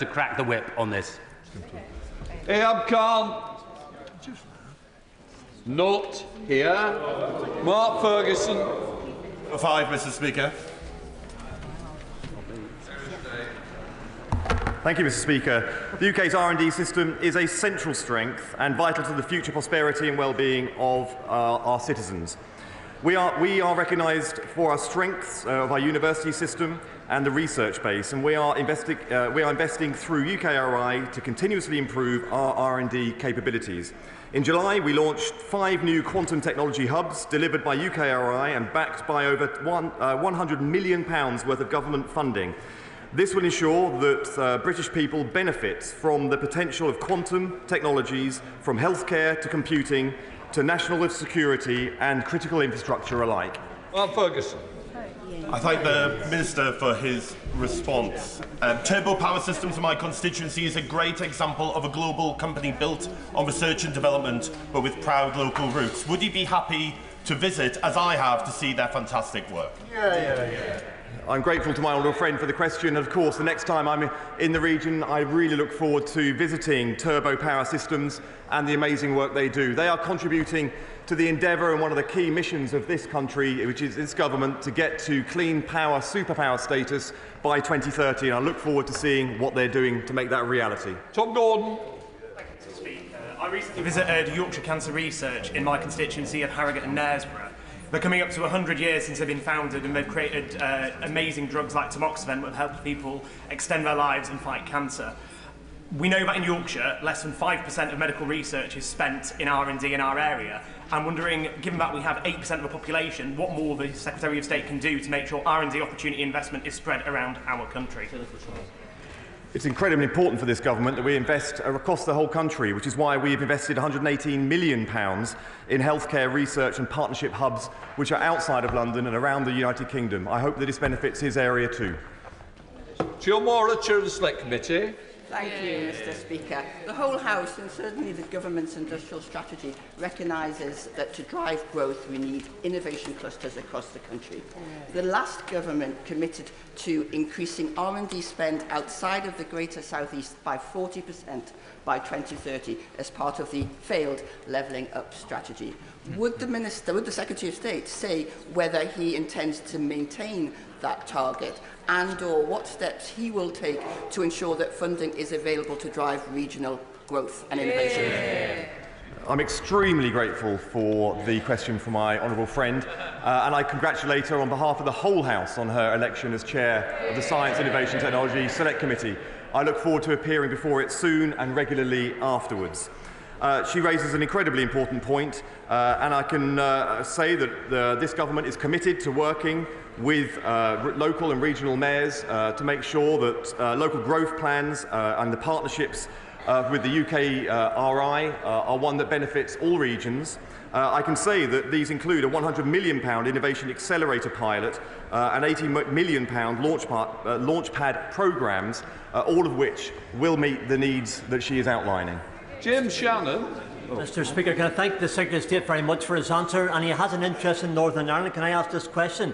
to crack the whip on this. Ayab Khan. Not here. Mark Ferguson. For 5, Mr. Speaker. Thank you, Mr. Speaker. The UK's R&D system is a central strength and vital to the future prosperity and well-being of our citizens. We are recognised for our strengths of our university system and the research base, and we are investing through UKRI to continuously improve our R&D capabilities. In July, we launched 5 new quantum technology hubs delivered by UKRI and backed by over £100 million worth of government funding. This will ensure that British people benefit from the potential of quantum technologies, from healthcare to computing to national security and critical infrastructure alike. Mark Ferguson. I thank the Minister for his response. Turbo Power Systems in my constituency is a great example of a global company built on research and development, but with proud local roots. Would you be happy to visit, as I have, to see their fantastic work? Yeah. I'm grateful to my honourable friend for the question. Of course, the next time I'm in the region, I really look forward to visiting Turbo Power Systems and the amazing work they do. They are contributing to the endeavour and one of the key missions of this country, which is this government, to get to clean power, superpower status by 2030. And I look forward to seeing what they're doing to make that a reality. Tom Gordon. I recently visited Yorkshire Cancer Research in my constituency of Harrogate and Knaresborough. They're coming up to 100 years since they've been founded, and they've created amazing drugs like tamoxifen that have helped people extend their lives and fight cancer. We know that in Yorkshire, less than 5% of medical research is spent in R&D in our area. I'm wondering, given that we have 8% of the population, what more the Secretary of State can do to make sure R&D opportunity investment is spread around our country. It's incredibly important for this government that we invest across the whole country, which is why we've invested £118 million in healthcare research and partnership hubs which are outside of London and around the United Kingdom. I hope that this benefits his area too. Jill Mora, Chair of the Select Committee. Thank you, Mr. Speaker. The whole House, and certainly the government's industrial strategy, recognises that to drive growth we need innovation clusters across the country. The last government committed to increasing R&D spend outside of the Greater South East by 40% by 2030 as part of the failed levelling up strategy. Would the Secretary of State say whether he intends to maintain that target and/or what steps he will take to ensure that funding is available to drive regional growth and innovation? I'm extremely grateful for the question from my honourable friend, and I congratulate her on behalf of the whole House on her election as Chair of the Science, Innovation Technology Select Committee. I look forward to appearing before it soon and regularly afterwards. She raises an incredibly important point, and I can say that this government is committed to working with local and regional mayors to make sure that local growth plans and the partnerships with the UKRI are one that benefits all regions. I can say that these include a £100 million Innovation Accelerator pilot and £80 million Launchpad programmes, all of which will meet the needs that she is outlining. Jim Shannon. Mr. Speaker, can I thank the Secretary of State very much for his answer, and he has an interest in Northern Ireland. Can I ask this question?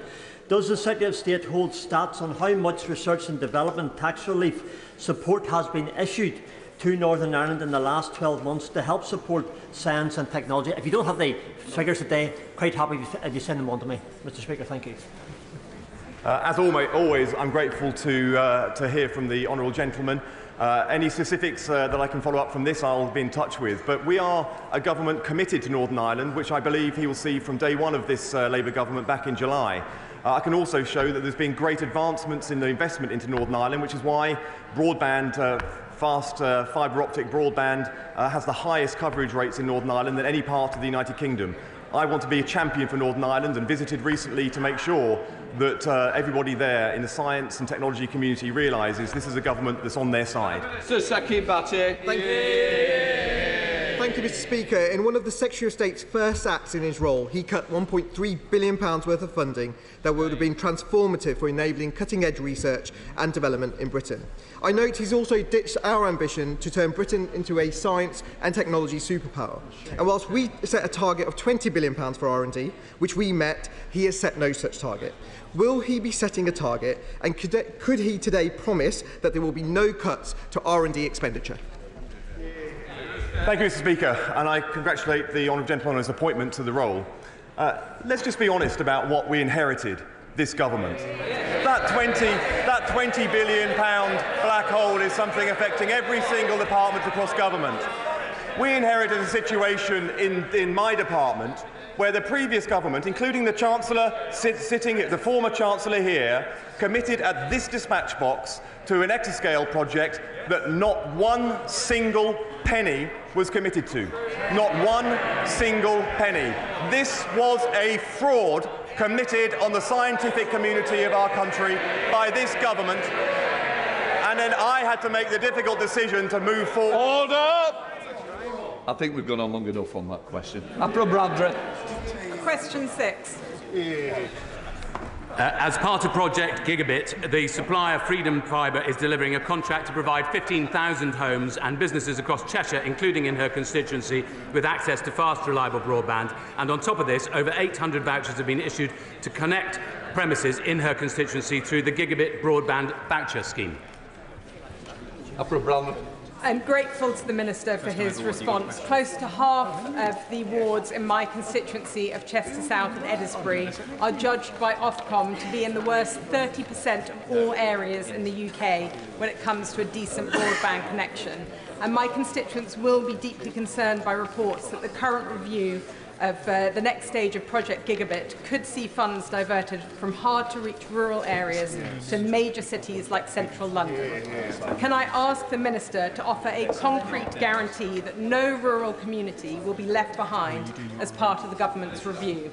Does the Secretary of State hold stats on how much research and development tax relief support has been issued to Northern Ireland in the last 12 months to help support science and technology? If you don't have the figures today, quite happy if you send them on to me. Mr. Speaker, thank you. As always, I'm grateful to hear from the honourable gentleman. Any specifics that I can follow up from this, I'll be in touch with. But we are a government committed to Northern Ireland, which I believe he will see from day one of this Labour government back in July. I can also show that there's been great advancements in the investment into Northern Ireland, which is why broadband, fast fibre optic broadband, has the highest coverage rates in Northern Ireland than any part of the United Kingdom. I want to be a champion for Northern Ireland and visited recently to make sure that everybody there in the science and technology community realises this is a government that's on their side. Sir Saki Bhatt. Thank you, Mr. Speaker. In one of the Secretary of State's first acts in his role, he cut £1.3 billion worth of funding that would have been transformative for enabling cutting-edge research and development in Britain. I note he's also ditched our ambition to turn Britain into a science and technology superpower. And whilst we set a target of £20 billion for R&D, which we met, he has set no such target. Will he be setting a target, and could he today promise that there will be no cuts to R&D expenditure? Thank you, Mr. Speaker, and I congratulate the honourable gentleman on his appointment to the role. Let's just be honest about what we inherited this government. That £20 billion black hole is something affecting every single department across government. We inherited a situation in my department where the previous government, including the Chancellor, the former Chancellor here, committed at this dispatch box to an exascale project that not one single penny was committed to. Not one single penny. This was a fraud committed on the scientific community of our country by this government, and then I had to make the difficult decision to move forward. Order! I think we've gone on long enough on that question. Question 6. As part of Project Gigabit, the supplier Freedom Fibre is delivering a contract to provide 15,000 homes and businesses across Cheshire, including in her constituency, with access to fast, reliable broadband. And on top of this, over 800 vouchers have been issued to connect premises in her constituency through the Gigabit Broadband Voucher Scheme. I'm grateful to the Minister for his response. Close to half of the wards in my constituency of Chester South and Eddisbury are judged by Ofcom to be in the worst 30% of all areas in the UK when it comes to a decent broadband connection. And my constituents will be deeply concerned by reports that the current review of the next stage of Project Gigabit could see funds diverted from hard-to-reach rural areas to major cities like central London. Can I ask the Minister to offer a concrete guarantee that no rural community will be left behind as part of the government's review?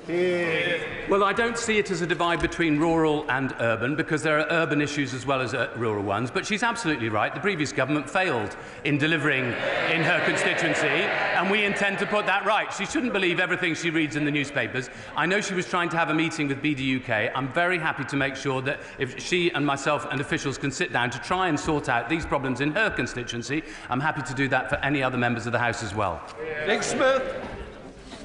Well, I don't see it as a divide between rural and urban, because there are urban issues as well as rural ones. But she's absolutely right. The previous government failed in delivering in her constituency, and we intend to put that right. She shouldn't believe everything she reads in the newspapers. I know she was trying to have a meeting with BDUK. I'm very happy to make sure that if she and myself and officials can sit down to try and sort out these problems in her constituency, I'm happy to do that for any other members of the House as well. Nick Smith.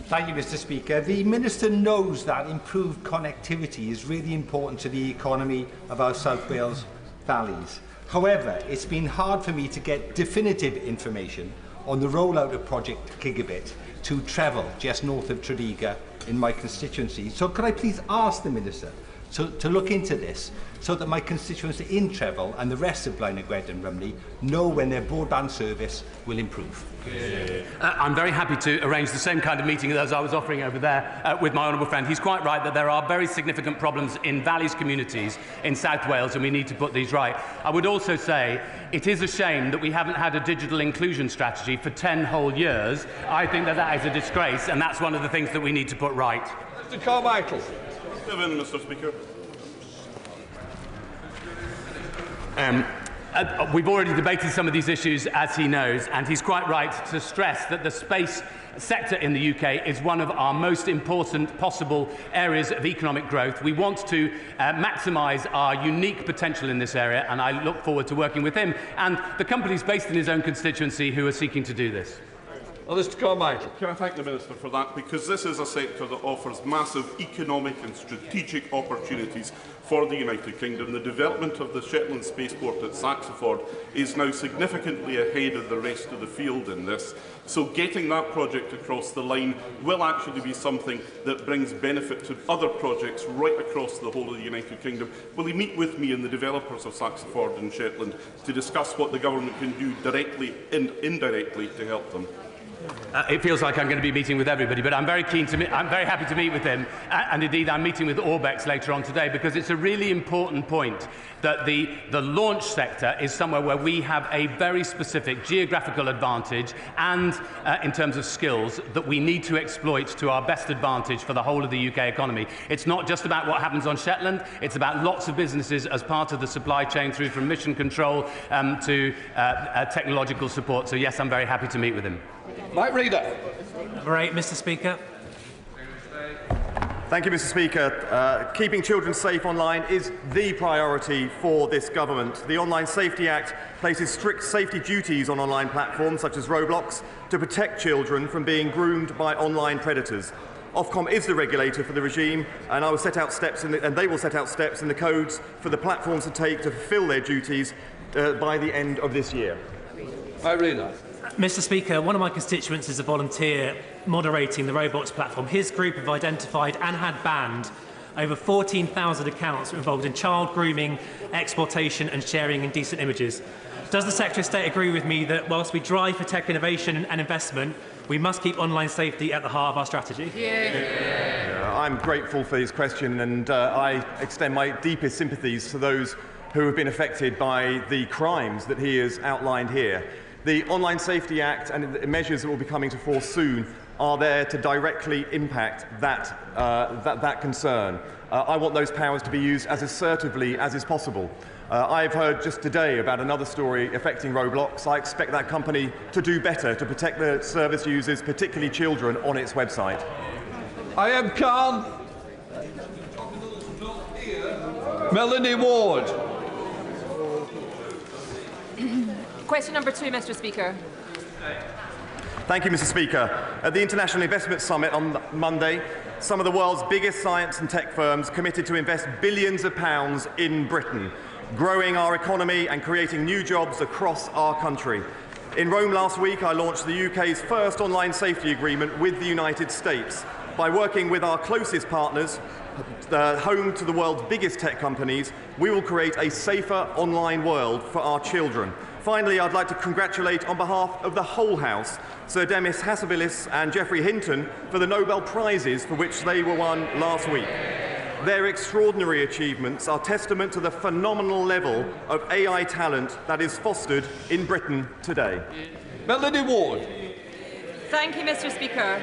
Thank you, Mr. Speaker. The Minister knows that improved connectivity is really important to the economy of our South Wales valleys. However, it's been hard for me to get definitive information on the rollout of Project Gigabit to Trevel, just north of Tredegar, in my constituency. So could I please ask the Minister to look into this, so that my constituents in Trevel and the rest of Blaenau Gwed and Rumney know when their broadband service will improve? I'm very happy to arrange the same kind of meeting as I was offering over there with my honourable friend. He's quite right that there are very significant problems in valleys communities in South Wales, and we need to put these right. I would also say it is a shame that we haven't had a digital inclusion strategy for 10 whole years. I think that is a disgrace, and that's one of the things that we need to put right. Mr. Carmichael. Mr. Speaker. We've already debated some of these issues, as he knows, and he's quite right to stress that the space sector in the UK is one of our most important possible areas of economic growth. We want to maximise our unique potential in this area, and I look forward to working with him and the companies based in his own constituency who are seeking to do this. Well, Mr. Carmichael. Can I thank the Minister for that, because this is a sector that offers massive economic and strategic opportunities for the United Kingdom. The development of the Shetland Spaceport at Saxford is now significantly ahead of the rest of the field in this. So getting that project across the line will actually be something that brings benefit to other projects right across the whole of the United Kingdom. Will he meet with me and the developers of Saxford and Shetland to discuss what the government can do directly and indirectly to help them? It feels like I'm going to be meeting with everybody, but I'm very happy to meet with him, and indeed I'm meeting with Orbex later on today, because it's a really important point that the launch sector is somewhere where we have a very specific geographical advantage and in terms of skills that we need to exploit to our best advantage for the whole of the UK economy. It's not just about what happens on Shetland, it's about lots of businesses as part of the supply chain, through from mission control to technological support. So yes, I'm very happy to meet with him. Mike Reader. Great, Mr. Speaker. Thank you, Mr. Speaker. Keeping children safe online is the priority for this government. The Online Safety Act places strict safety duties on online platforms such as Roblox to protect children from being groomed by online predators. Ofcom is the regulator for the regime, and they will set out steps in the codes for the platforms to take to fulfil their duties by the end of this year. Irina. Mr. Speaker, one of my constituents is a volunteer moderating the Roblox platform. His group have identified and had banned over 14,000 accounts involved in child grooming, exploitation and sharing indecent images. Does the Secretary of State agree with me that whilst we drive for tech innovation and investment, we must keep online safety at the heart of our strategy? I'm grateful for his question, and I extend my deepest sympathies to those who have been affected by the crimes that he has outlined here. The Online Safety Act and the measures that will be coming to force soon are there to directly impact that concern. I want those powers to be used as assertively as is possible. I've heard just today about another story affecting Roblox. I expect that company to do better to protect the service users, particularly children, on its website. I am Khan. Melanie Ward. Question number 2, Mr. Speaker. Thank you, Mr. Speaker. At the International Investment Summit on Monday, some of the world's biggest science and tech firms committed to invest billions of pounds in Britain, growing our economy and creating new jobs across our country. In Rome last week, I launched the UK's first online safety agreement with the United States. By working with our closest partners, home to the world's biggest tech companies, we will create a safer online world for our children. Finally, I'd like to congratulate, on behalf of the whole House, Sir Demis Hassabis and Geoffrey Hinton for the Nobel Prizes for which they were won last week. Their extraordinary achievements are testament to the phenomenal level of AI talent that is fostered in Britain today. Melanie Ward. Thank you, Mr. Speaker.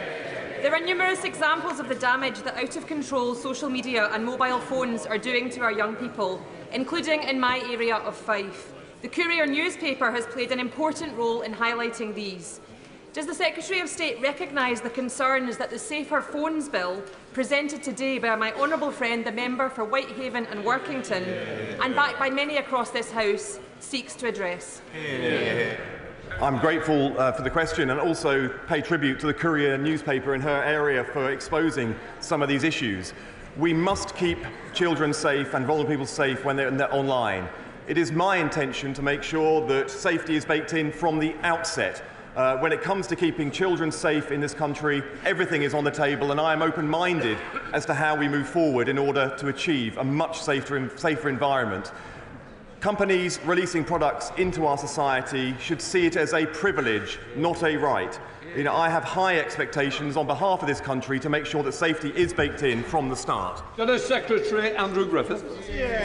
There are numerous examples of the damage that out-of-control social media and mobile phones are doing to our young people, including in my area of Fife. The Courier newspaper has played an important role in highlighting these. Does the Secretary of State recognise the concerns that the Safer Phones Bill, presented today by my honourable friend, the member for Whitehaven and Workington, and backed by many across this House, seeks to address? I'm grateful for the question, and also pay tribute to the Courier newspaper in her area for exposing some of these issues. We must keep children safe and vulnerable people safe when they're online. It is my intention to make sure that safety is baked in from the outset. When it comes to keeping children safe in this country, everything is on the table, and I am open-minded as to how we move forward in order to achieve a much safer environment. Companies releasing products into our society should see it as a privilege, not a right. I have high expectations on behalf of this country to make sure that safety is baked in from the start. Secretary Andrew Griffith.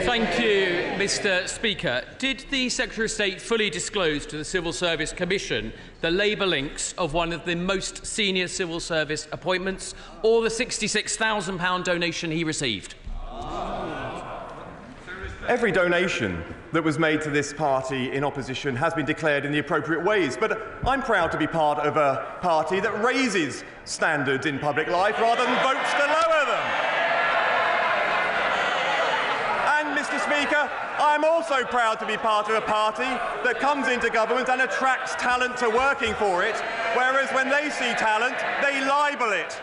Thank you, Mr. Speaker. Did the Secretary of State fully disclose to the Civil Service Commission the labour links of one of the most senior civil service appointments, or the £66,000 donation he received? Every donation that was made to this party in opposition has been declared in the appropriate ways, but I'm proud to be part of a party that raises standards in public life rather than votes to lower them. And, Mr. Speaker, I'm also proud to be part of a party that comes into government and attracts talent to working for it, whereas when they see talent, they libel it.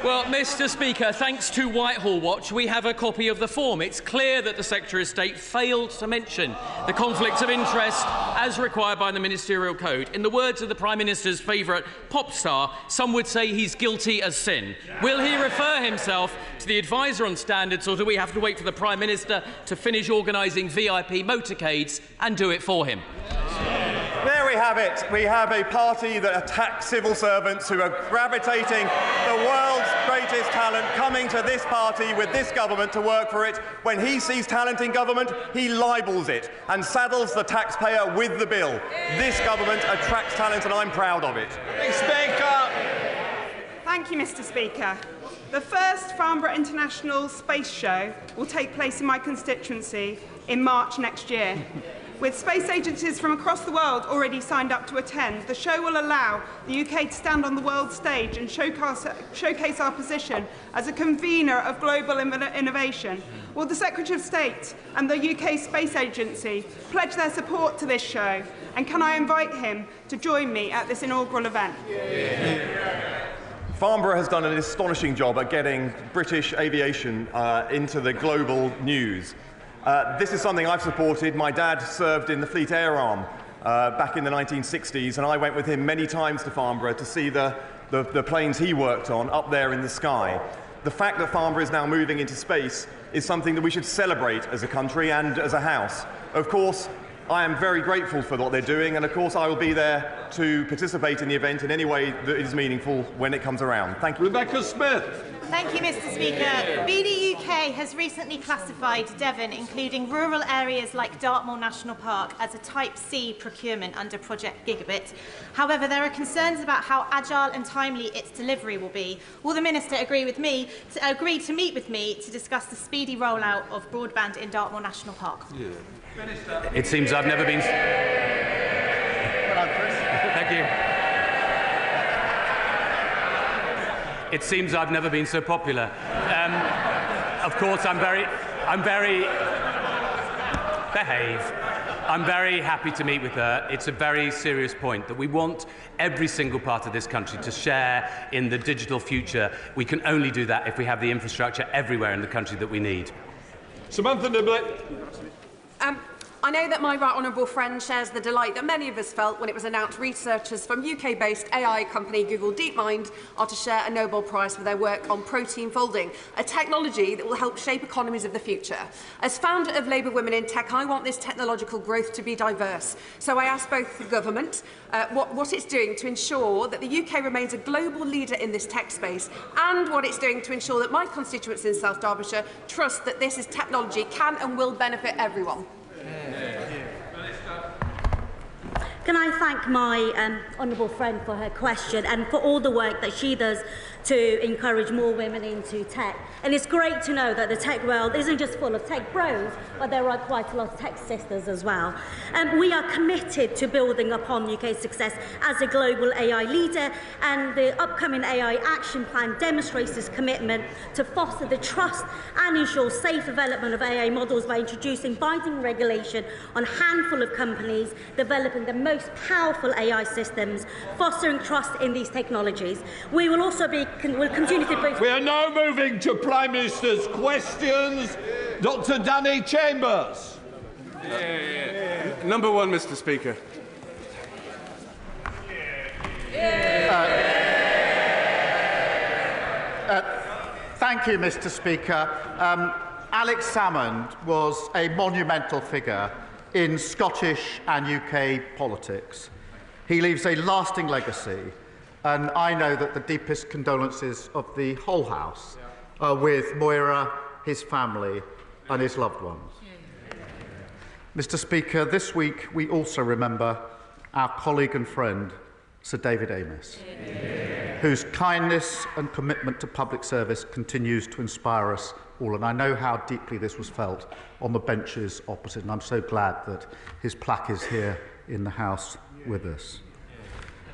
Well, Mr. Speaker, thanks to Whitehall Watch, we have a copy of the form. It's clear that the Secretary of State failed to mention the conflicts of interest as required by the Ministerial Code. In the words of the Prime Minister's favourite pop star, some would say he's guilty as sin. Will he refer himself to the advisor on standards, or do we have to wait for the Prime Minister to finish organising VIP motorcades and do it for him? There we have it. We have a party that attacks civil servants who are gravitating the world's greatest talent coming to this party with this government to work for it. When he sees talent in government, he libels it and saddles the taxpayer with the bill. This government attracts talent, and I'm proud of it. Speaker. Thank you, Mr. Speaker. The first Farnborough International Space Show will take place in my constituency in March next year. With space agencies from across the world already signed up to attend, the show will allow the UK to stand on the world stage and showcase our position as a convener of global innovation. Will the Secretary of State and the UK Space Agency pledge their support to this show? And can I invite him to join me at this inaugural event? Farnborough has done an astonishing job at getting British aviation into the global news. This is something I've supported. My dad served in the Fleet Air Arm back in the 1960s, and I went with him many times to Farnborough to see the planes he worked on up there in the sky. The fact that Farnborough is now moving into space is something that we should celebrate as a country and as a House. Of course, I am very grateful for what they're doing, and of course I will be there to participate in the event in any way that is meaningful when it comes around. Thank you. Rebecca Smith. Thank you, Mr. Speaker. BD UK has recently classified Devon, including rural areas like Dartmoor National Park, as a Type C procurement under Project Gigabit. However, there are concerns about how agile and timely its delivery will be. Will the Minister agree to meet with me to discuss the speedy rollout of broadband in Dartmoor National Park? Yeah. It seems I've never been... Thank you. It seems I've never been so popular. Of course, I'm very happy to meet with her. It's a very serious point that we want every single part of this country to share in the digital future. We can only do that if we have the infrastructure everywhere in the country that we need. Samantha Niblett. I know that my right honourable friend shares the delight that many of us felt when it was announced researchers from UK-based AI company Google DeepMind are to share a Nobel Prize for their work on protein folding, a technology that will help shape economies of the future. As founder of Labour Women in Tech, I want this technological growth to be diverse. So I ask both the government what it's doing to ensure that the UK remains a global leader in this tech space, and what it's doing to ensure that my constituents in South Derbyshire trust that this technology can and will benefit everyone. Can I thank my honourable friend for her question and for all the work that she does to encourage more women into tech. And it's great to know that the tech world isn't just full of tech bros, but there are quite a lot of tech sisters as well. We are committed to building upon UK's success as a global AI leader, and the upcoming AI action plan demonstrates this commitment to foster the trust and ensure safe development of AI models by introducing binding regulation on a handful of companies developing the most powerful AI systems, fostering trust in these technologies. We will also will continue to be... We are now moving to Prime Minister's questions. Dr. Danny Chambers. Number one, Mr. Speaker. Thank you, Mr. Speaker. Alex Salmond was a monumental figure in Scottish and UK politics. He leaves a lasting legacy, and I know that the deepest condolences of the whole House are with Moira, his family and his loved ones. Mr. Speaker, this week we also remember our colleague and friend, Sir David Amess, whose kindness and commitment to public service continues to inspire us all, and I know how deeply this was felt on the benches opposite, and I'm so glad that his plaque is here in the House with us.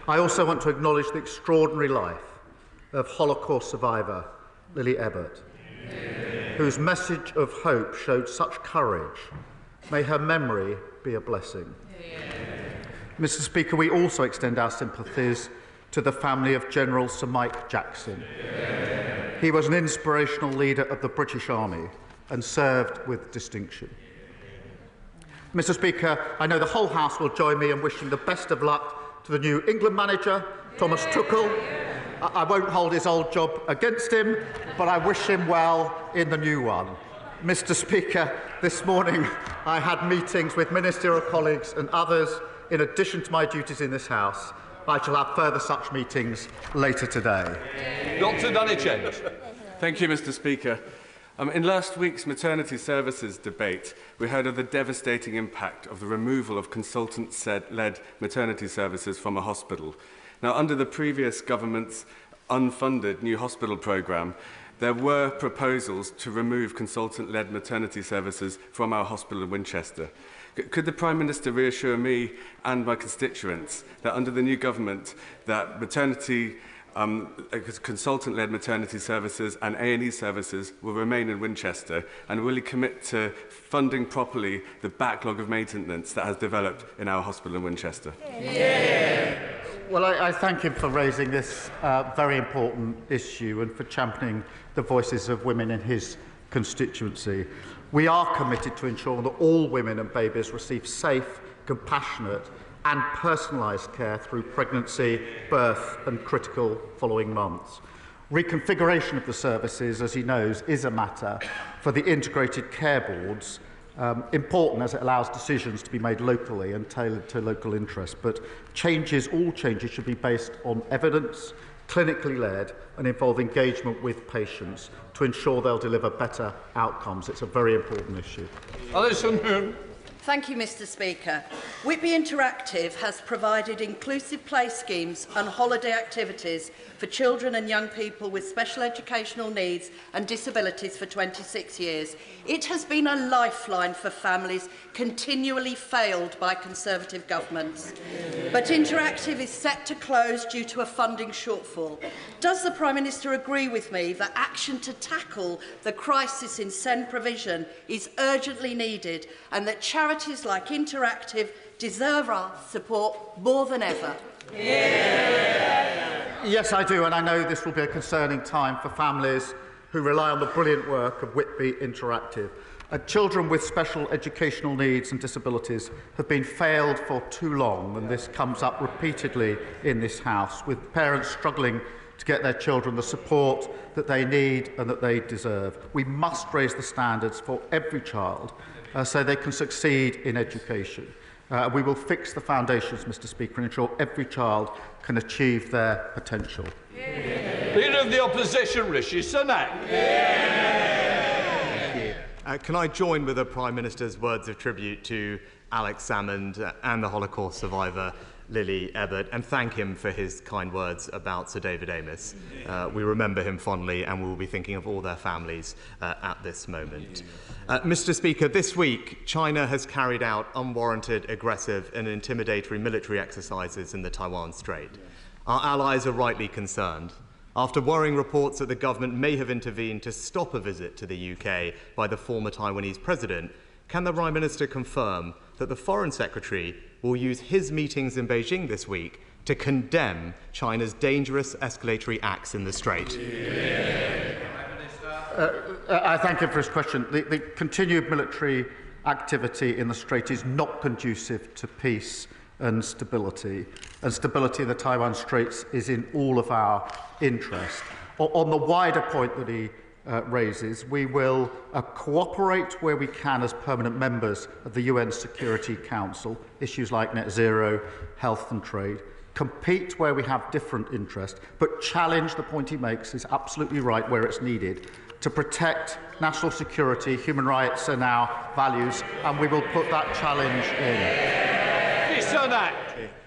I also want to acknowledge the extraordinary life of Holocaust survivor Lily Ebbert, whose message of hope showed such courage. May her memory be a blessing. Mr. Speaker, we also extend our sympathies to the family of General Sir Mike Jackson. He was an inspirational leader of the British Army and served with distinction. Mr. Speaker, I know the whole House will join me in wishing the best of luck to the new England manager, Thomas Tuchel. I won't hold his old job against him, but I wish him well in the new one. Mr. Speaker, this morning I had meetings with ministerial colleagues and others in addition to my duties in this House. I shall have further such meetings later today. Dr. Danny Chambers. Thank you, Mr. Speaker. In last week's maternity services debate, we heard of the devastating impact of the removal of consultant-led maternity services from a hospital. Now, under the previous government's unfunded new hospital programme, there were proposals to remove consultant-led maternity services from our hospital in Winchester. Could the Prime Minister reassure me and my constituents that under the new government that maternity consultant-led maternity services and A&E services will remain in Winchester, and will he commit to funding properly the backlog of maintenance that has developed in our hospital in Winchester? Yeah. Well, I thank him for raising this very important issue and for championing the voices of women in his constituency. We are committed to ensuring that all women and babies receive safe, compassionate and personalised care through pregnancy, birth and critical following months. Reconfiguration of the services, as he knows, is a matter for the integrated care boards, important as it allows decisions to be made locally and tailored to local interests. But all changes should be based on evidence, clinically led and involve engagement with patients to ensure they'll deliver better outcomes. It's a very important issue. Alison. Thank you, Mr. Speaker. Whitby Interactive has provided inclusive play schemes and holiday activities for children and young people with special educational needs and disabilities for 26 years. It has been a lifeline for families continually failed by Conservative governments. But Interactive is set to close due to a funding shortfall. Does the Prime Minister agree with me that action to tackle the crisis in SEND provision is urgently needed and that charities like Interactive deserve our support more than ever? Yes, I do, and I know this will be a concerning time for families who rely on the brilliant work of Whitby Interactive. Children with special educational needs and disabilities have been failed for too long, and this comes up repeatedly in this House, with parents struggling to get their children the support that they need and that they deserve. We must raise the standards for every child so they can succeed in education. We will fix the foundations, Mr. Speaker, and ensure every child can achieve their potential. Leader of the Opposition, Rishi Sunak. Can I join with the Prime Minister's words of tribute to Alex Salmond and the Holocaust survivor Lily Ebbert, and thank him for his kind words about Sir David Amess. We remember him fondly, and we will be thinking of all their families at this moment. Mr. Speaker, this week, China has carried out unwarranted, aggressive and intimidatory military exercises in the Taiwan Strait. Our allies are rightly concerned. After worrying reports that the government may have intervened to stop a visit to the UK by the former Taiwanese president, can the Prime Minister confirm that the Foreign Secretary will use his meetings in Beijing this week to condemn China's dangerous escalatory acts in the Strait? I thank him for his question. The continued military activity in the Strait is not conducive to peace and stability in the Taiwan Straits is in all of our interest. On the wider point that he raises, we will cooperate where we can as permanent members of the UN Security Council, issues like net zero, health and trade, compete where we have different interests, but challenge, the point he makes is absolutely right, where it's needed, to protect national security, human rights and our values, and we will put that challenge in.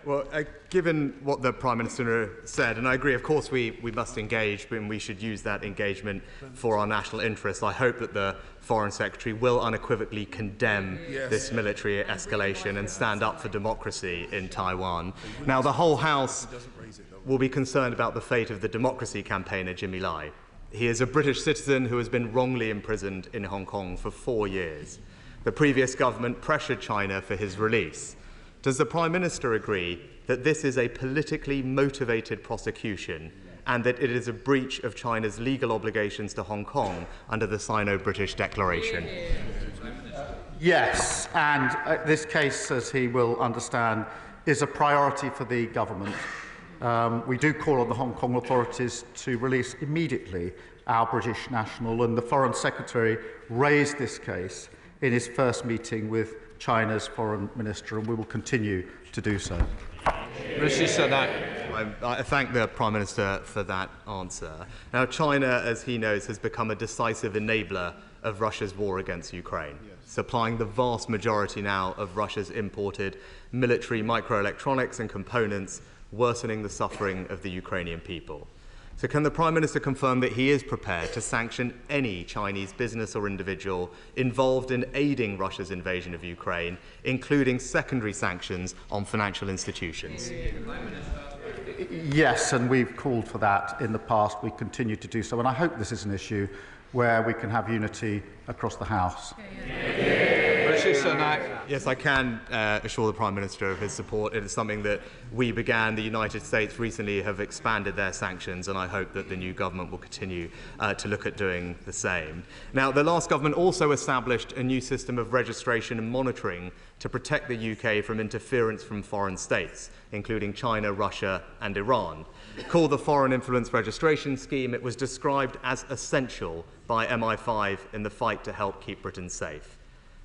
Well, given what the Prime Minister said, and I agree, of course, we must engage, but we should use that engagement for our national interests. I hope that the Foreign Secretary will unequivocally condemn this military escalation and stand up for democracy in Taiwan. Now, the whole House will be concerned about the fate of the democracy campaigner Jimmy Lai. He is a British citizen who has been wrongly imprisoned in Hong Kong for 4 years. The previous government pressured China for his release. Does the Prime Minister agree that this is a politically motivated prosecution and that it is a breach of China's legal obligations to Hong Kong under the Sino-British Declaration? Yes, and this case, as he will understand, is a priority for the government. We do call on the Hong Kong authorities to release immediately our British national, and the Foreign Secretary raised this case in his first meeting with China's Foreign Minister, and we will continue to do so. Rishi Sunak. I thank the Prime Minister for that answer. Now, China, as he knows, has become a decisive enabler of Russia's war against Ukraine, supplying the vast majority now of Russia's imported military microelectronics and components, worsening the suffering of the Ukrainian people. So can the Prime Minister confirm that he is prepared to sanction any Chinese business or individual involved in aiding Russia's invasion of Ukraine, including secondary sanctions on financial institutions? Yes, and we've called for that in the past. We continue to do so, and I hope this is an issue where we can have unity across the House. Rishi Sunak. Yes, I can assure the Prime Minister of his support. It is something that we began. The United States recently have expanded their sanctions, and I hope that the new government will continue to look at doing the same. Now, the last government also established a new system of registration and monitoring to protect the UK from interference from foreign states, including China, Russia and Iran. Called the Foreign Influence Registration Scheme, it was described as essential by MI5 in the fight to help keep Britain safe.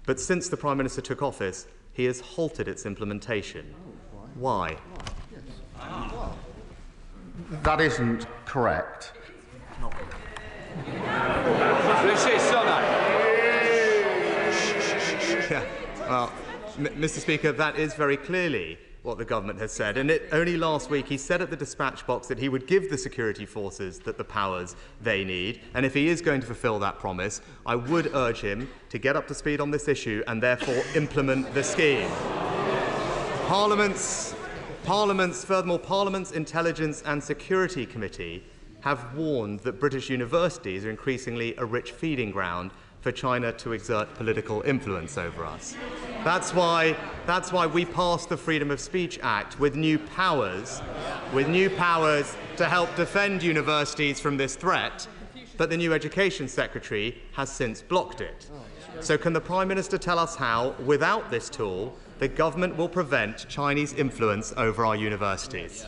But since the Prime Minister took office, he has halted its implementation. Why? That isn't correct. Rishi Sunak. Yeah, well, Mr. Speaker, that is very clearly what the government has said. And only last week he said at the dispatch box that he would give the security forces the powers they need. And if he is going to fulfil that promise, I would urge him to get up to speed on this issue and therefore implement the scheme. Furthermore, Parliament's Intelligence and Security Committee have warned that British universities are increasingly a rich feeding ground for China to exert political influence over us. That's why we passed the Freedom of Speech Act with new powers to help defend universities from this threat, but the new Education Secretary has since blocked it. So can the Prime Minister tell us how, without this tool, the government will prevent Chinese influence over our universities?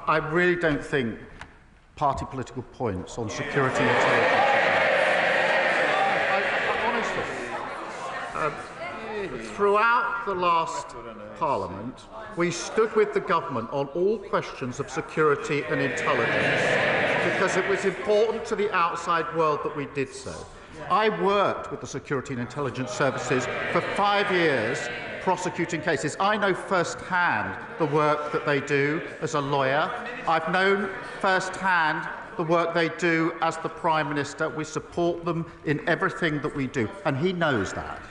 I really don't think party political points on security and intelligence. Throughout the last Parliament, we stood with the government on all questions of security and intelligence because it was important to the outside world that we did so. I worked with the security and intelligence services for 5 years prosecuting cases. I know firsthand the work that they do as a lawyer. I've known firsthand the work they do as the Prime Minister. We support them in everything that we do, and he knows that.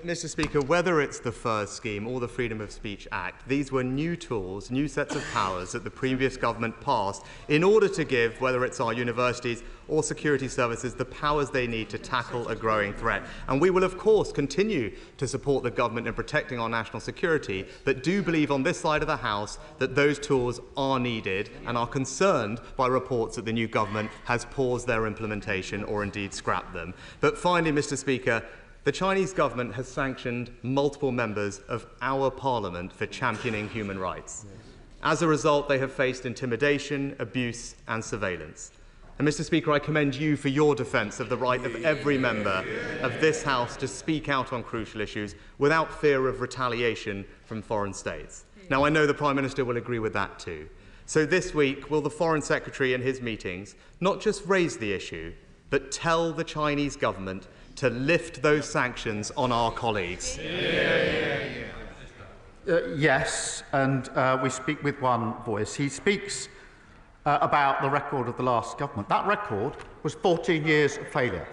Mr. Speaker, whether it's the FIRS scheme or the Freedom of Speech Act, these were new tools, new sets of powers that the previous government passed in order to give, whether it's our universities or security services, the powers they need to tackle a growing threat. And we will, of course, continue to support the government in protecting our national security, but do believe on this side of the House that those tools are needed and are concerned by reports that the new government has paused their implementation or indeed scrapped them. But finally, Mr. Speaker, the Chinese government has sanctioned multiple members of our parliament for championing human rights. As a result, they have faced intimidation, abuse and surveillance. And Mr. Speaker, I commend you for your defence of the right of every member of this House to speak out on crucial issues without fear of retaliation from foreign states. Now, I know the Prime Minister will agree with that too. So this week, will the Foreign Secretary in his meetings not just raise the issue, but tell the Chinese government to lift those sanctions on our colleagues? Yes, and we speak with one voice. He speaks about the record of the last government. That record was 14 years of failure.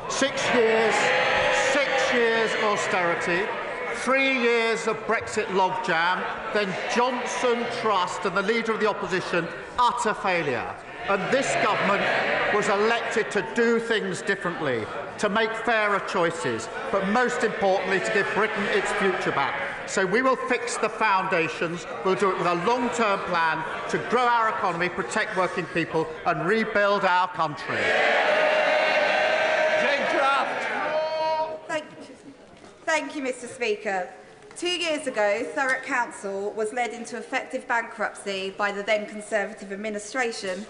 6 years austerity, 3 years of Brexit logjam, then Johnson Trust and the Leader of the Opposition, utter failure. And this government was elected to do things differently, to make fairer choices, but most importantly to give Britain its future back. So we will fix the foundations, we'll do it with a long-term plan to grow our economy, protect working people and rebuild our country. Thank you, Mr. Speaker. 2 years ago, Thurrock Council was led into effective bankruptcy by the then Conservative administration,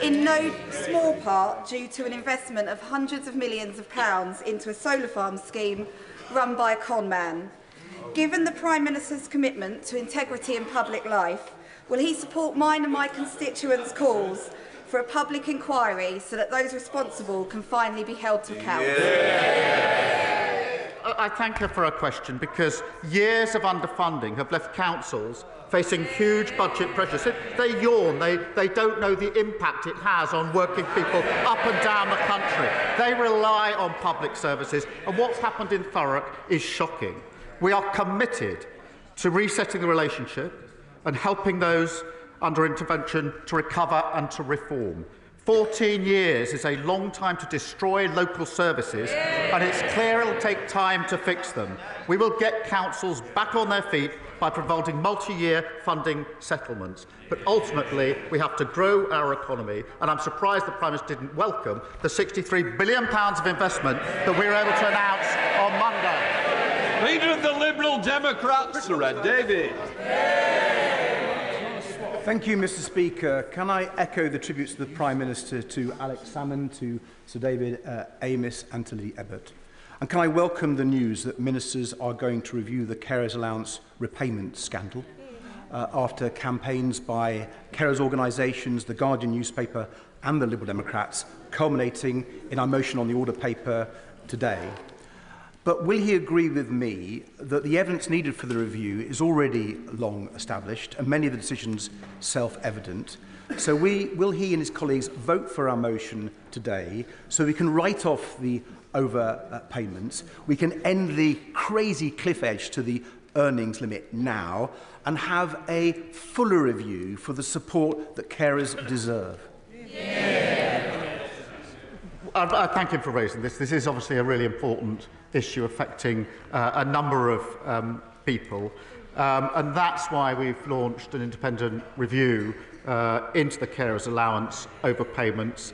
in no small part due to an investment of hundreds of millions of pounds into a solar farm scheme run by a con man. Given the Prime Minister's commitment to integrity in public life, will he support mine and my constituents' calls for a public inquiry so that those responsible can finally be held to account? I thank her for her question, because years of underfunding have left councils facing huge budget pressures. They yawn. They don't know the impact it has on working people up and down the country. They rely on public services, and what's happened in Thurrock is shocking. We are committed to resetting the relationship and helping those under intervention to recover and to reform. 14 years is a long time to destroy local services, and it's clear it'll take time to fix them. We will get councils back on their feet by providing multi-year funding settlements. But ultimately, we have to grow our economy, and I'm surprised the Prime Minister didn't welcome the £63 billion of investment that we were able to announce on Monday. Leader of the Liberal Democrats, Sir Ed Davey. Thank you, Mr. Speaker. Can I echo the tributes of the Prime Minister to Alex Salmond, to Sir David Amess and to Lily Ebbott? And can I welcome the news that ministers are going to review the carers allowance repayment scandal after campaigns by carers organisations, the Guardian newspaper and the Liberal Democrats, culminating in our motion on the order paper today. But will he agree with me that the evidence needed for the review is already long established and many of the decisions self-evident? So will he and his colleagues vote for our motion today so we can write off the overpayments, we can end the crazy cliff edge to the earnings limit now and have a fuller review for the support that carers deserve? I thank him for raising this. This is obviously a really important issue affecting a number of people, and that's why we've launched an independent review into the carers allowance overpayments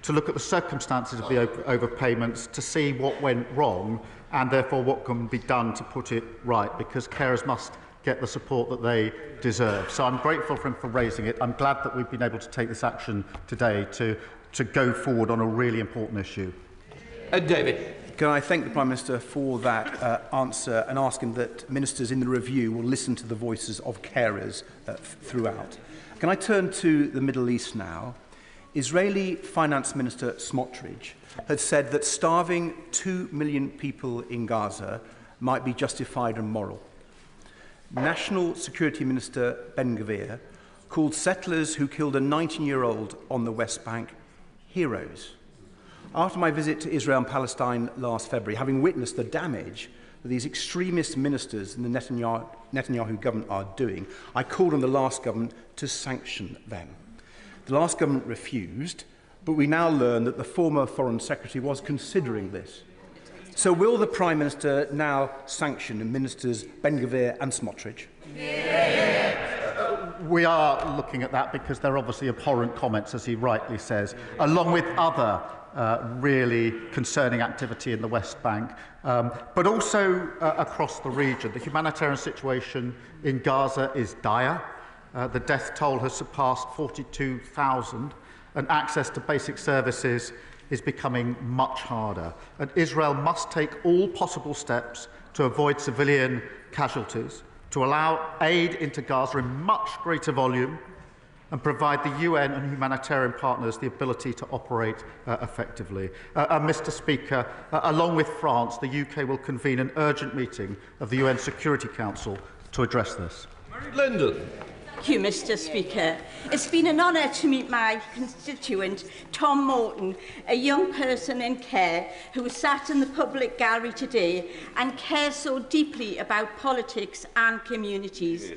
to look at the circumstances of the overpayments, to see what went wrong and therefore what can be done to put it right, because carers must get the support that they deserve. So I'm grateful for him for raising it. I'm glad that we've been able to take this action today to go forward on a really important issue. David. Can I thank the Prime Minister for that answer and ask him that ministers in the review will listen to the voices of carers throughout. Can I turn to the Middle East now? Israeli Finance Minister Smotrich had said that starving 2 million people in Gaza might be justified and moral. National Security Minister Ben-Gvir called settlers who killed a 19-year-old on the West Bank heroes. After my visit to Israel and Palestine last February, having witnessed the damage that these extremist ministers in the Netanyahu government are doing, I called on the last government to sanction them. The last government refused, but we now learn that the former Foreign Secretary was considering this. So will the Prime Minister now sanction ministers Ben-Gvir and Smotrich? We are looking at that because they're obviously abhorrent comments, as he rightly says, along with other really concerning activity in the West Bank, but also across the region. The humanitarian situation in Gaza is dire. The death toll has surpassed 42,000, and access to basic services is becoming much harder. And Israel must take all possible steps to avoid civilian casualties, to allow aid into Gaza in much greater volume, and provide the UN and humanitarian partners the ability to operate effectively. Mr. Speaker, along with France, the UK will convene an urgent meeting of the UN Security Council to address this. Lyndon. Thank you, Mr. Speaker. It's been an honour to meet my constituent, Tom Morton, a young person in care who sat in the public gallery today and cares so deeply about politics and communities.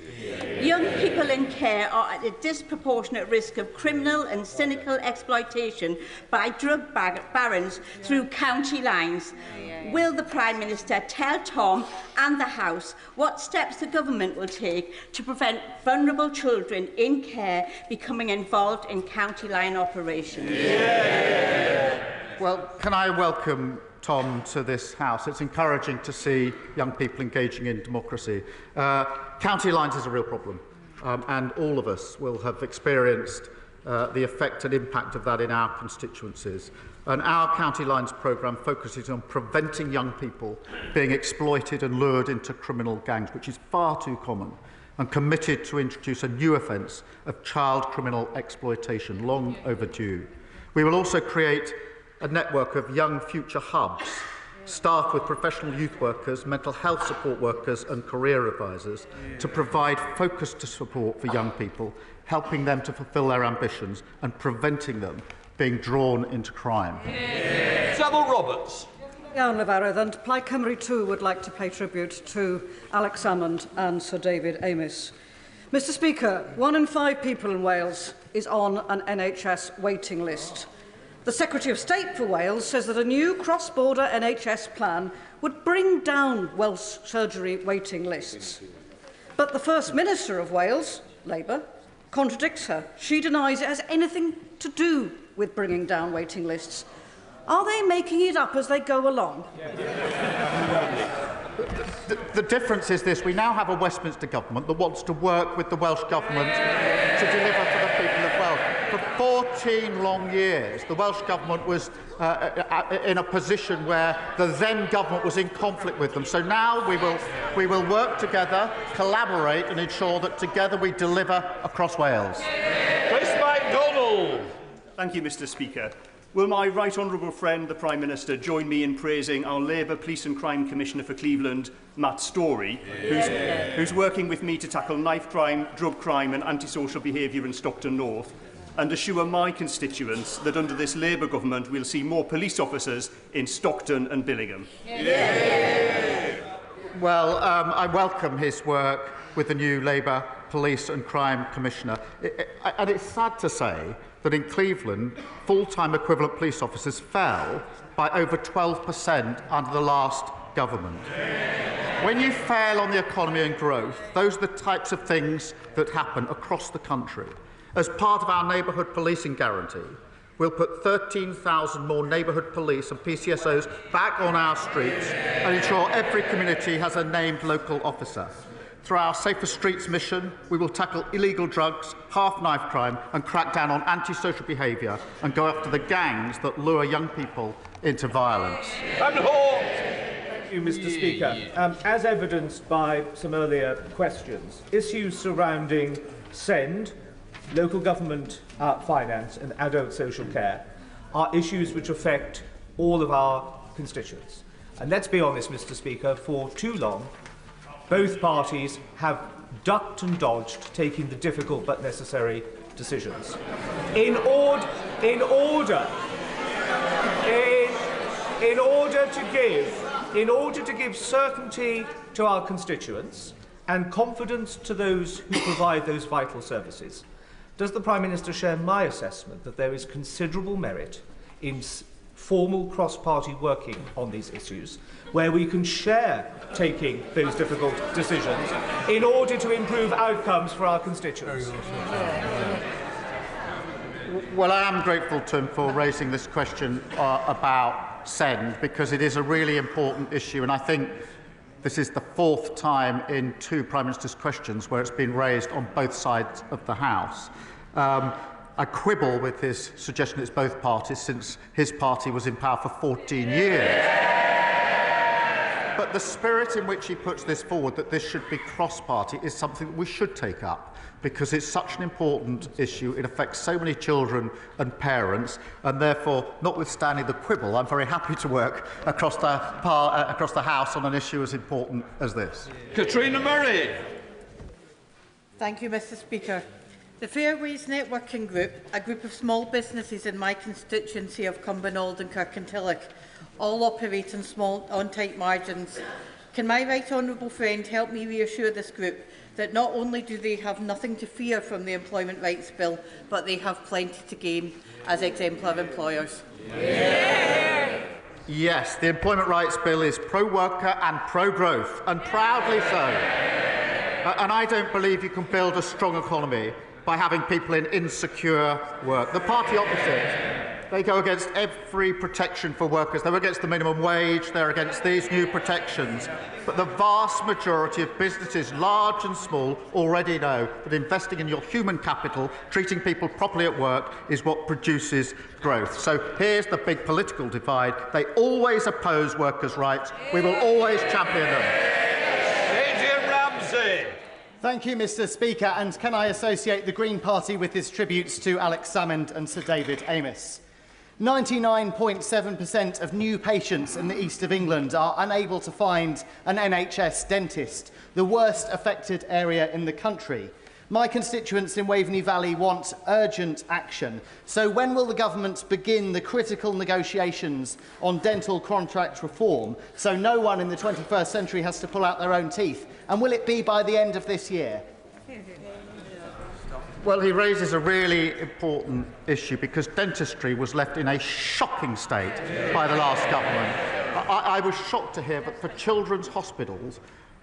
Young people in care are at a disproportionate risk of criminal and cynical exploitation by drug barons through county lines. Will the Prime Minister tell Tom and the House what steps the government will take to prevent vulnerable children in care becoming involved in county line operations? Well, can I welcome Tom to this House? It's encouraging to see young people engaging in democracy. County lines is a real problem, and all of us will have experienced the effect and impact of that in our constituencies. And our County Lines programme focuses on preventing young people being exploited and lured into criminal gangs, which is far too common, and committed to introduce a new offence of child criminal exploitation, long overdue. We will also create a network of young future hubs staffed with professional youth workers, mental health support workers and career advisors to provide focused support for young people, helping them to fulfil their ambitions and preventing them being drawn into crime. Samuel Roberts. Iawn Lefarydd, and Plaid Cymru too would like to pay tribute to Alex Salmond and Sir David Amess. Mr Speaker, 1 in 5 people in Wales is on an NHS waiting list. The Secretary of State for Wales says that a new cross-border NHS plan would bring down Welsh surgery waiting lists. But the First Minister of Wales, Labour, contradicts her. She denies it has anything to do with bringing down waiting lists. Are they making it up as they go along? The difference is this: we now have a Westminster government that wants to work with the Welsh government to deliver for the people of Wales. For 14 long years, the Welsh government was in a position where the then government was in conflict with them. So now we will work together, collaborate and ensure that together we deliver across Wales. Chris MacDonald. Thank you, Mr Speaker. Will my right honourable friend, the Prime Minister, join me in praising our Labour Police and Crime Commissioner for Cleveland, Matt Storey, who's working with me to tackle knife crime, drug crime and antisocial behaviour in Stockton North, and assure my constituents that under this Labour government we'll see more police officers in Stockton and Billingham. Well, I welcome his work with the new Labour Police and Crime Commissioner. And it's sad to say that in Cleveland, full-time equivalent police officers fell by over 12% under the last government. When you fail on the economy and growth, those are the types of things that happen across the country. As part of our neighbourhood policing guarantee, we'll put 13,000 more neighbourhood police and PCSOs back on our streets and ensure every community has a named local officer. Through our Safer Streets mission, we will tackle illegal drugs, half-knife crime and crack down on antisocial behaviour and go after the gangs that lure young people into violence. Thank you, Mr Speaker. As evidenced by some earlier questions, issues surrounding SEND, local government finance and adult social care are issues which affect all of our constituents. And let's be honest, Mr Speaker, for too long, both parties have ducked and dodged taking the difficult but necessary decisions. In order to give certainty to our constituents and confidence to those who provide those vital services, does the Prime Minister share my assessment that there is considerable merit in formal cross-party working on these issues, where we can share taking those difficult decisions in order to improve outcomes for our constituents? Well, I am grateful to him for raising this question about SEND, because it is a really important issue, and I think this is the 4th time in 2 Prime Minister's questions where it's been raised on both sides of the House. I quibble with his suggestion it's both parties, since his party was in power for 14 years. But the spirit in which he puts this forward, that this should be cross-party, is something that we should take up, because it's such an important issue. It affects so many children and parents, and therefore, notwithstanding the quibble, I'm very happy to work across the House on an issue as important as this. Katrina Murray. Thank you, Mr Speaker. The Fairways Networking Group, a group of small businesses in my constituency of Cumbernauld and Kirkintilloch, all operate on tight margins. Can my right honourable friend help me reassure this group that not only do they have nothing to fear from the Employment Rights Bill, but they have plenty to gain as exemplar employers? Yes, the Employment Rights Bill is pro-worker and pro-growth, and proudly so. And I don't believe you can build a strong economy by having people in insecure work. The party opposite, they go against every protection for workers. They're against the minimum wage, they're against these new protections. But the vast majority of businesses, large and small, already know that investing in your human capital, treating people properly at work, is what produces growth. So here's the big political divide. They always oppose workers' rights. We will always champion them. Adrian Ramsey. Thank you, Mr Speaker, and can I associate the Green Party with his tributes to Alex Salmond and Sir David Amess? 99.7% of new patients in the east of England are unable to find an NHS dentist, the worst affected area in the country. My constituents in Waveney Valley want urgent action. So when will the government begin the critical negotiations on dental contract reform so no one in the 21st century has to pull out their own teeth? And will it be by the end of this year? Well, he raises a really important issue because dentistry was left in a shocking state by the last government. I was shocked to hear that for children's hospitals,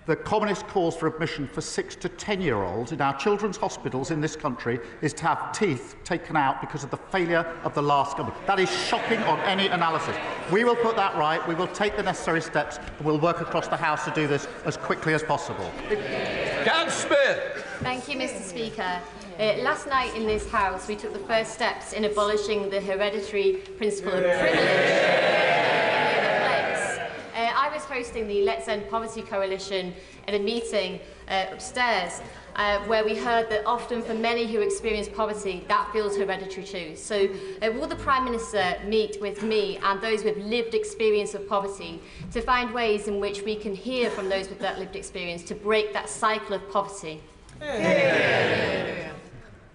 the commonest cause for admission for 6 to 10-year-olds in our children's hospitals in this country is to have teeth taken out because of the failure of the last government. That is shocking on any analysis. We will put that right, we will take the necessary steps, and we'll work across the House to do this as quickly as possible. Councillor Smith. Thank you, Mr. Speaker. Last night in this House, we took the first steps in abolishing the hereditary principle of privilege in the place. I was hosting the Let's End Poverty Coalition at a meeting upstairs where we heard that often for many who experience poverty, that feels hereditary too. So will the Prime Minister meet with me and those with lived experience of poverty to find ways in which we can hear from those with that lived experience to break that cycle of poverty?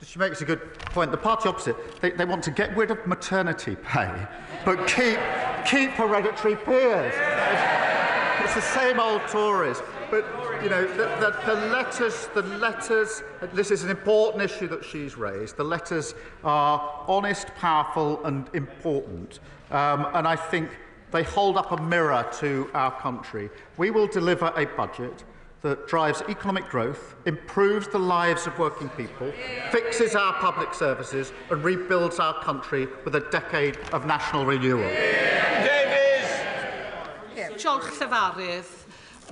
She makes a good point. The party opposite, they want to get rid of maternity pay, but keep hereditary peers. It's the same old Tories. But, you know, the letters, this is an important issue that she's raised. The letters are honest, powerful and important. And I think they hold up a mirror to our country. We will deliver a budget that drives economic growth, improves the lives of working people, fixes our public services and rebuilds our country with a decade of national renewal. Davies! Diolch Llefarydd.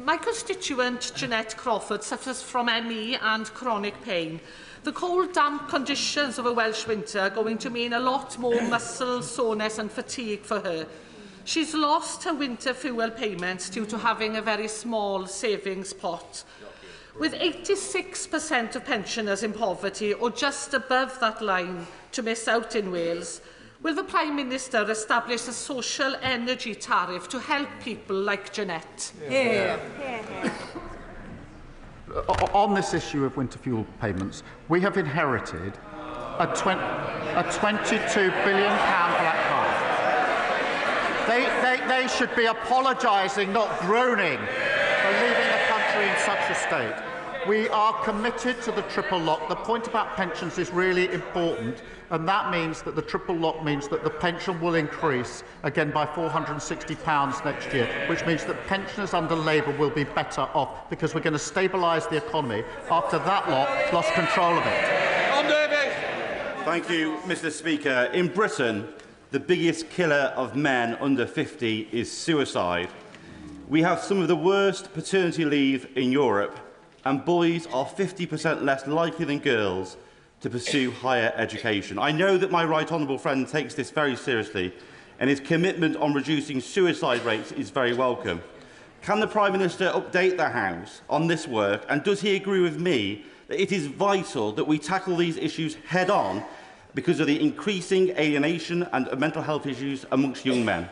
My constituent Jeanette Crawford suffers from ME and chronic pain. The cold, damp conditions of a Welsh winter are going to mean a lot more muscle soreness and fatigue for her. She's lost her winter fuel payments due to having a very small savings pot. With 86% of pensioners in poverty or just above that line to miss out in Wales, will the Prime Minister establish a social energy tariff to help people like Jeanette? On this issue of winter fuel payments, we have inherited a £22 billion black card. They should be apologising, not groaning, for leaving the country in such a state. We are committed to the triple lock. The point about pensions is really important, and that means that the triple lock means that the pension will increase again by £460 next year, which means that pensioners under Labour will be better off because we're going to stabilise the economy after that lot lost control of it. On Davies. Thank you, Mr. Speaker. In Britain, the biggest killer of men under 50 is suicide. We have some of the worst paternity leave in Europe, and boys are 50% less likely than girls to pursue higher education. I know that my right honourable friend takes this very seriously, and his commitment on reducing suicide rates is very welcome. Can the Prime Minister update the House on this work, and does he agree with me that it is vital that we tackle these issues head-on because of the increasing alienation and mental health issues amongst young men?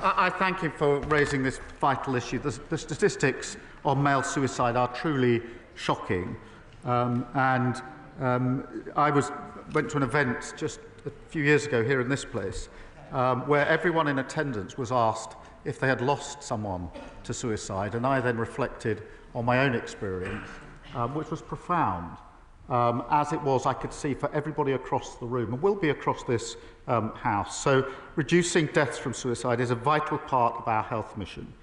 I thank him for raising this vital issue. The statistics on male suicide are truly shocking. I went to an event just a few years ago here in this place where everyone in attendance was asked if they had lost someone to suicide, and I then reflected on my own experience, which was profound. As it was, I could see, for everybody across the room, and will be across this House. So reducing deaths from suicide is a vital part of our health mission.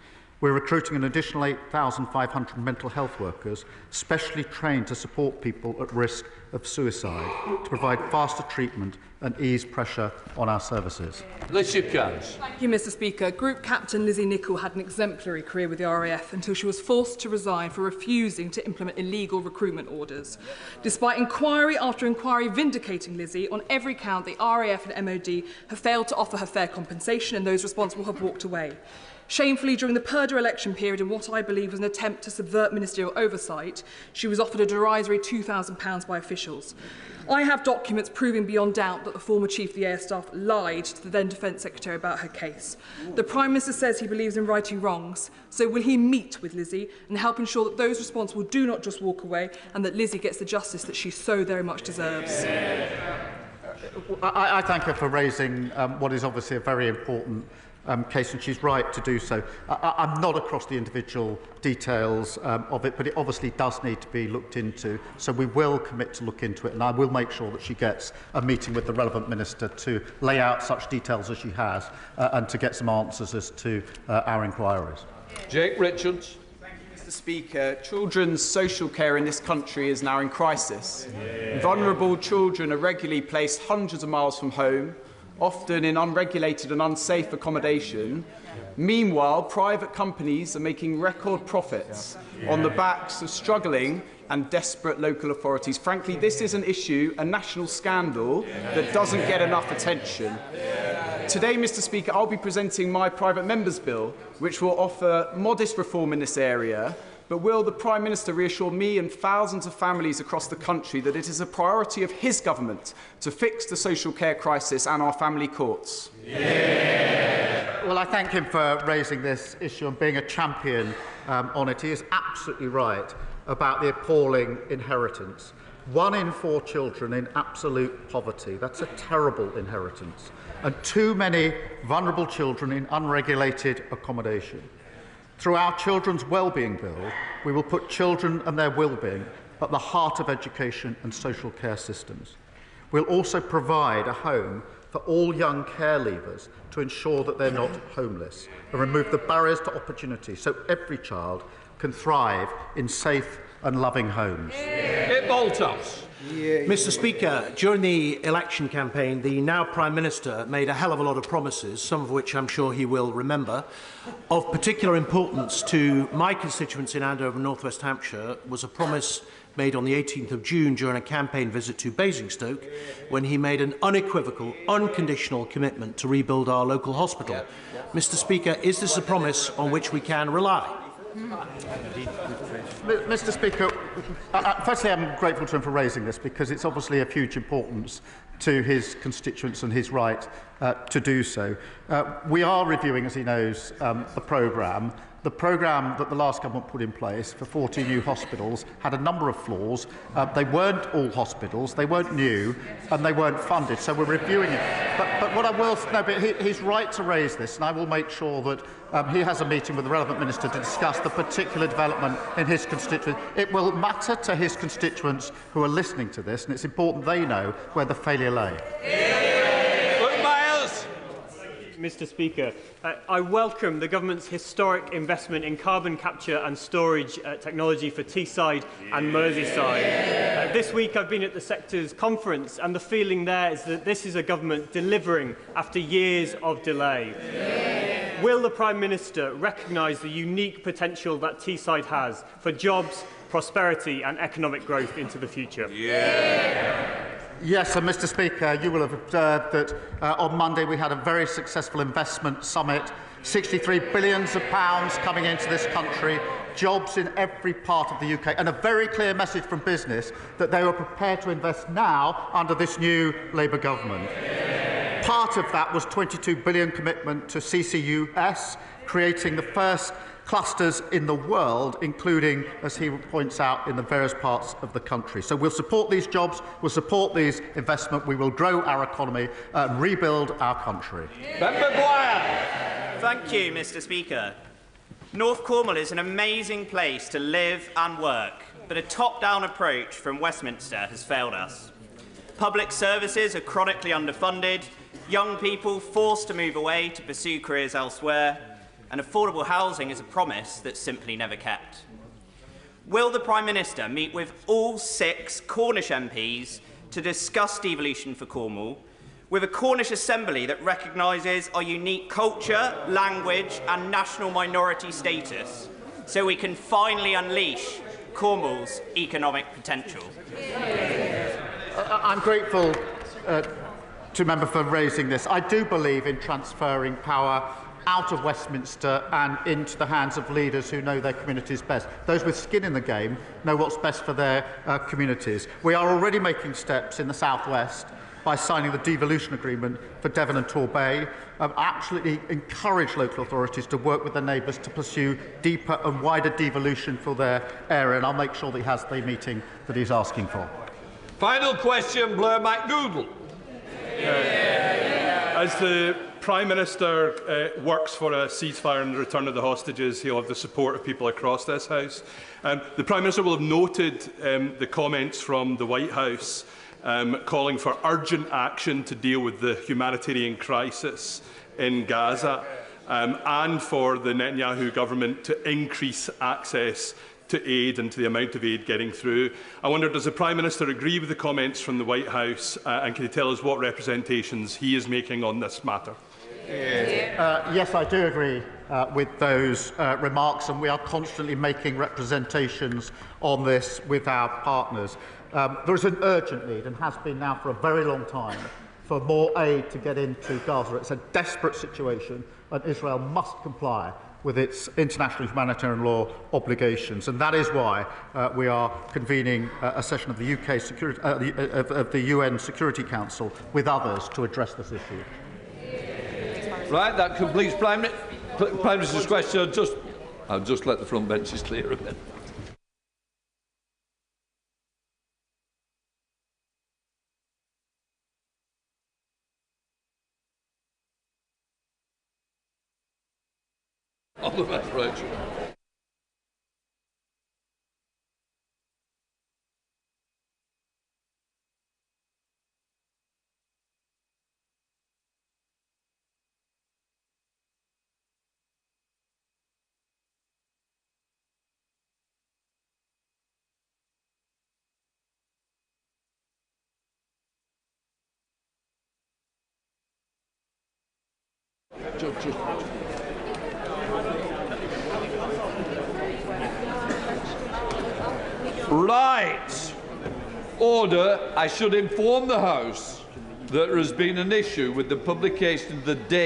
We're recruiting an additional 8,500 mental health workers, specially trained to support people at risk of suicide, to provide faster treatment and ease pressure on our services. Thank you, Mr. Speaker. Group Captain Lizzie Nichol had an exemplary career with the RAF until she was forced to resign for refusing to implement illegal recruitment orders. Despite inquiry after inquiry vindicating Lizzie, on every count the RAF and MOD have failed to offer her fair compensation, and those responsible have walked away. Shamefully, during the Purdah election period, in what I believe was an attempt to subvert ministerial oversight, she was offered a derisory £2,000 by officials. I have documents proving beyond doubt that the former Chief of the Air Staff lied to the then Defence Secretary about her case. The Prime Minister says he believes in righting wrongs, so will he meet with Lizzie and help ensure that those responsible do not just walk away and that Lizzie gets the justice that she so very much deserves? I thank her for raising what is obviously a very important case, and she's right to do so. I'm not across the individual details of it, but it obviously does need to be looked into. So we will commit to look into it, and I will make sure that she gets a meeting with the relevant minister to lay out such details as she has and to get some answers as to our inquiries. Jake Richards. Mr. Speaker, children's social care in this country is now in crisis. Vulnerable children are regularly placed hundreds of miles from home, often in unregulated and unsafe accommodation. Meanwhile, private companies are making record profits on the backs of struggling and desperate local authorities. Frankly, this is an issue, a national scandal, that doesn't get enough attention. Today, Mr. Speaker, I'll be presenting my private member's bill, which will offer modest reform in this area. But will the Prime Minister reassure me and thousands of families across the country that it is a priority of his government to fix the social care crisis and our family courts? Yeah. Well, I thank him for raising this issue and being a champion on it. He is absolutely right about the appalling inheritance. 1 in 4 children in absolute poverty. That's a terrible inheritance. And too many vulnerable children in unregulated accommodation. Through our Children's Wellbeing Bill, we will put children and their wellbeing at the heart of education and social care systems. We'll also provide a home for all young care leavers to ensure that they're not homeless and remove the barriers to opportunity so every child can thrive in safe and loving homes. Mr. Speaker, during the election campaign, the now Prime Minister made a hell of a lot of promises, some of which I'm sure he will remember. Of particular importance to my constituents in Andover, North West Hampshire, was a promise made on the 18th of June during a campaign visit to Basingstoke, when he made an unequivocal, unconditional commitment to rebuild our local hospital. Mr. Speaker, is this a promise on which we can rely? Mr. Speaker, firstly, I'm grateful to him for raising this because it's obviously of huge importance to his constituents and his right to do so. We are reviewing, as he knows, the programme. The programme that the last government put in place for 40 new hospitals had a number of flaws. They weren't all hospitals, they weren't new, and they weren't funded, so we're reviewing it. But what I will no, but he's right to raise this, and I will make sure that he has a meeting with the relevant minister to discuss the particular development in his constituency. It will matter to his constituents who are listening to this, and it's important they know where the failure lay. Mr. Speaker, I welcome the government's historic investment in carbon capture and storage technology for Teesside and Merseyside. This week I've been at the sector's conference, and the feeling there is that this is a government delivering after years of delay. Will the Prime Minister recognise the unique potential that Teesside has for jobs, prosperity and economic growth into the future? Yes, and Mr. Speaker, you will have observed that on Monday we had a very successful investment summit, £63 billion coming into this country, jobs in every part of the UK, and a very clear message from business that they were prepared to invest now under this new Labour government. Part of that was £22 billion commitment to CCUS, creating the first clusters in the world, including, as he points out, in the various parts of the country. So we'll support these jobs, we'll support these investment, we will grow our economy and rebuild our country. Thank you, Mr. Speaker. North Cornwall is an amazing place to live and work, but a top-down approach from Westminster has failed us. Public services are chronically underfunded, young people forced to move away to pursue careers elsewhere, and affordable housing is a promise that's simply never kept. Will the Prime Minister meet with all 6 Cornish MPs to discuss devolution for Cornwall, with a Cornish Assembly that recognises our unique culture, language and national minority status, so we can finally unleash Cornwall's economic potential? I'm grateful to member for raising this. I do believe in transferring power out of Westminster and into the hands of leaders who know their communities best. Those with skin in the game know what's best for their communities. We are already making steps in the South West by signing the devolution agreement for Devon and Torbay. Absolutely encourage local authorities to work with their neighbours to pursue deeper and wider devolution for their area, and I'll make sure that he has the meeting that he's asking for. Final question, Blair McDougall. As the Prime Minister works for a ceasefire and the return of the hostages, he'll have the support of people across this House. The Prime Minister will have noted the comments from the White House calling for urgent action to deal with the humanitarian crisis in Gaza and for the Netanyahu government to increase access to aid and to the amount of aid getting through. I wonder, does the Prime Minister agree with the comments from the White House and can he tell us what representations he is making on this matter? Yes, I do agree with those remarks, and we are constantly making representations on this with our partners. There is an urgent need, and has been now for a very long time, for more aid to get into Gaza. It's a desperate situation, and Israel must comply with its international humanitarian law obligations, and that is why we are convening a session of the UK Security, of the UN Security Council with others to address this issue. Right, that completes Prime Minister's question. I'll just let the front benches clear a bit. All the best, Rachel. Right. Order. I should inform the House that there has been an issue with the publication of the date